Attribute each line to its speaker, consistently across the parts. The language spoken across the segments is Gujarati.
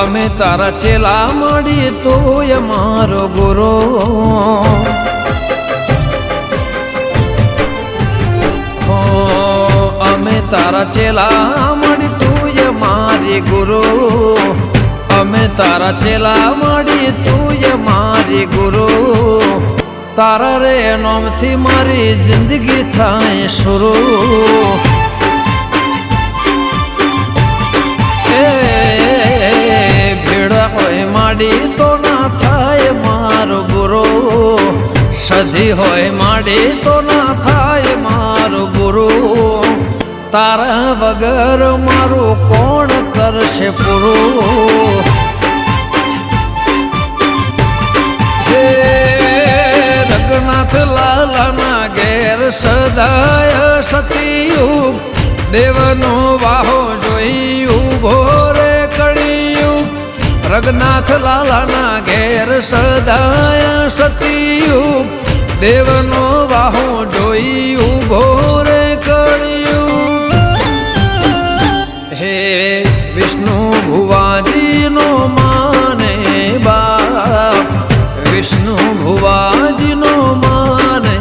Speaker 1: અમે તારા ચેલા મળી તું મારો ગુરુ અમે તારા ચેલા મળી તું મારી ગુરુ અમે તારા ચેલા મળી તું મારી ગુરુ તારા રે નામથી મારી જિંદગી થાય શરૂ ભેડા હોય માડી તો ના થાય મારો ગુરુ સધી હોય માડી તો ના થાય મારો ગુરુ તારા વગર મારું કોણ કરશે પૂરું રઘનાથ લાલાના ઘેર સદાય સતીયુગ દેવનો વાહો જોઈ ઉભો રે કળિયુગ રઘનાથ લાલાના ઘેર સદાય સતીયુગ દેવનો વાહો જોઈ ઉભો રે કળિયુગ હે વિષ્ણુ ભુવાજીનો માને બાપ વિષ્ણુ ભુવાજીનો માને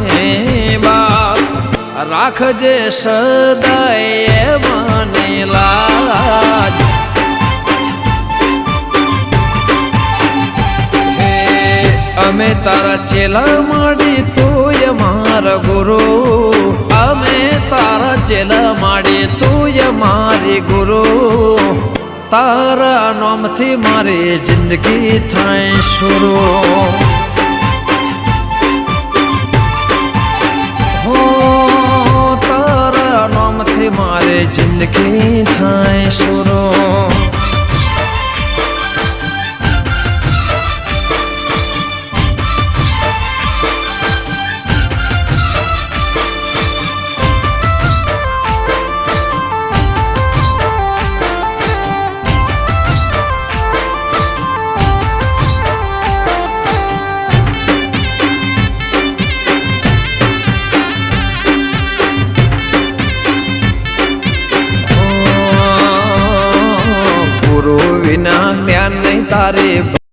Speaker 1: બાપ રાખજે સદાય મને લાજ હે અમે તારા ચેલા માડી તું મારા ગુરુ અમે તારા ચેલા માડી તું મારી ગુરુ તારા નામથી મારી જિંદગી થાય શરૂ તારા નામથી મારી જિંદગી થાય શરૂ ગુરુ વિના જ્ઞાન નહીં તારે